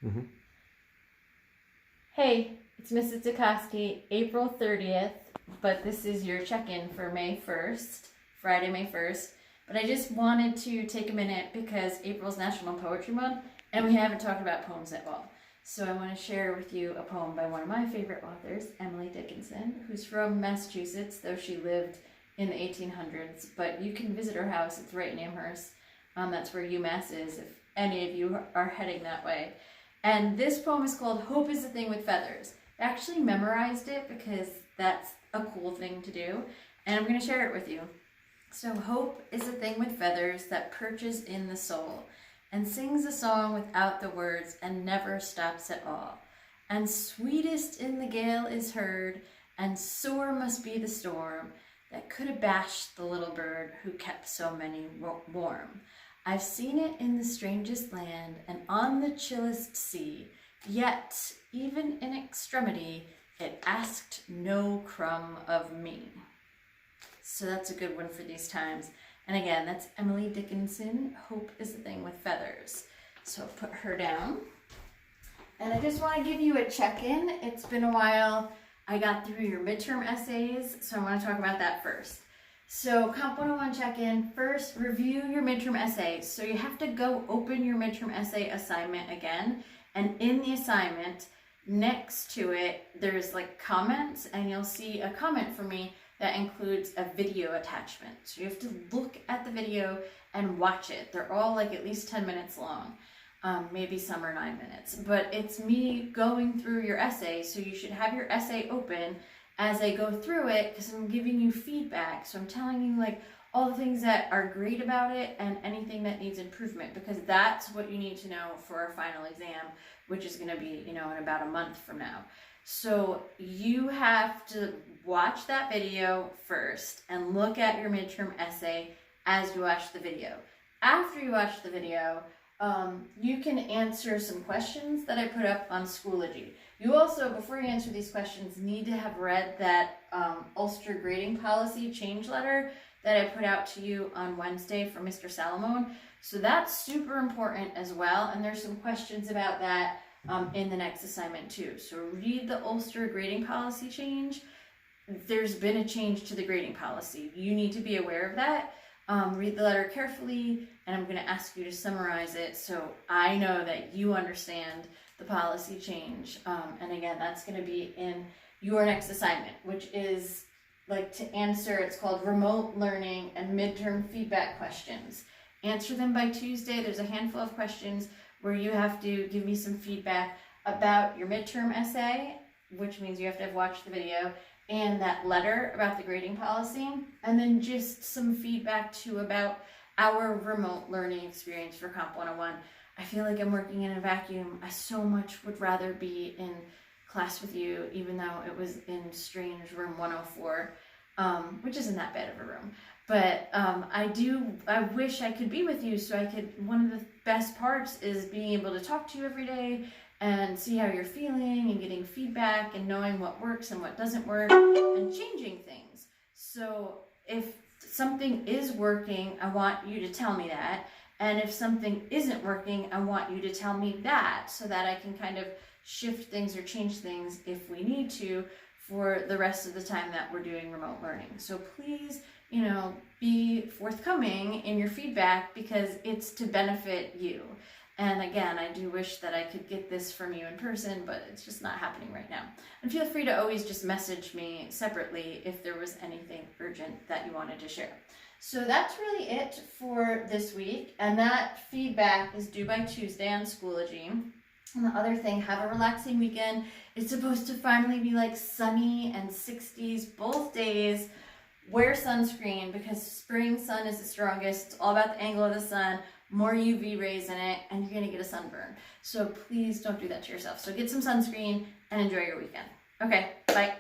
Mm-hmm. Hey, it's Mrs. Dukoski, April 30th, but this is your check-in for May 1st, Friday, May 1st. But I just wanted to take a minute because April's National Poetry Month, and we haven't talked about poems at all. So I want to share with you a poem by one of my favorite authors, Emily Dickinson, who's from Massachusetts, though she lived in the 1800s. But you can visit her house, it's right in Amherst. That's where UMass is, if any of you are heading that way. And this poem is called Hope is a Thing with Feathers. I actually memorized it because that's a cool thing to do, and I'm going to share it with you. So hope is a thing with feathers that perches in the soul and sings a song without the words and never stops at all. And sweetest in the gale is heard, and sore must be the storm that could have bashed the little bird who kept so many warm. I've seen it in the strangest land and on the chillest sea, yet, even in extremity, it asked no crumb of me. So that's a good one for these times. And again, that's Emily Dickinson, Hope is a Thing with Feathers. So I'll put her down. And I just want to give you a check-in. It's been a while. I got through your midterm essays, so I want to talk about that first. So Comp 101 check-in, first review your midterm essay. So you have to go open your midterm essay assignment again, and in the assignment, next to it, there's like comments, and you'll see a comment from me that includes a video attachment. So you have to look at the video and watch it. They're all like at least 10 minutes long, maybe some are 9 minutes, but it's me going through your essay, so you should have your essay open as I go through it, because I'm giving you feedback. So I'm telling you like all the things that are great about it and anything that needs improvement, because that's what you need to know for our final exam, which is going to be, in about a month from now. So you have to watch that video first and look at your midterm essay as you watch the video. After you watch the video, you can answer some questions that I put up on Schoology. You also, before you answer these questions, need to have read that Ulster grading policy change letter that I put out to you on Wednesday from Mr. Salamone. So that's super important as well, and there's some questions about that in the next assignment too. So read the Ulster grading policy change. There's been a change to the grading policy. You need to be aware of that. Read the letter carefully, and I'm going to ask you to summarize it so I know that you understand the policy change. And again, that's going to be in your next assignment, which is like to answer, it's called remote learning and midterm feedback questions. Answer them by Tuesday. There's a handful of questions where you have to give me some feedback about your midterm essay, which means you have to have watched the video, and that letter about the grading policy, and then just some feedback too about our remote learning experience for Comp 101. I feel like I'm working in a vacuum. I so much would rather be in class with you, even though it was in strange room 104, which isn't that bad of a room. But I wish I could be with you so I could, one of the best parts is being able to talk to you every day and see how you're feeling and getting feedback and knowing what works and what doesn't work and changing things. So if something is working, I want you to tell me that. And if something isn't working, I want you to tell me that so that I can kind of shift things or change things if we need to for the rest of the time that we're doing remote learning. So please, be forthcoming in your feedback because it's to benefit you. And again, I do wish that I could get this from you in person, but it's just not happening right now. And feel free to always just message me separately if there was anything urgent that you wanted to share. So that's really it for this week. And that feedback is due by Tuesday on Schoology. And the other thing, have a relaxing weekend. It's supposed to finally be like sunny and 60s both days. Wear sunscreen because spring sun is the strongest. It's all about the angle of the sun. More UV rays in it, and you're going to get a sunburn. So please don't do that to yourself. So get some sunscreen and enjoy your weekend. Okay, bye.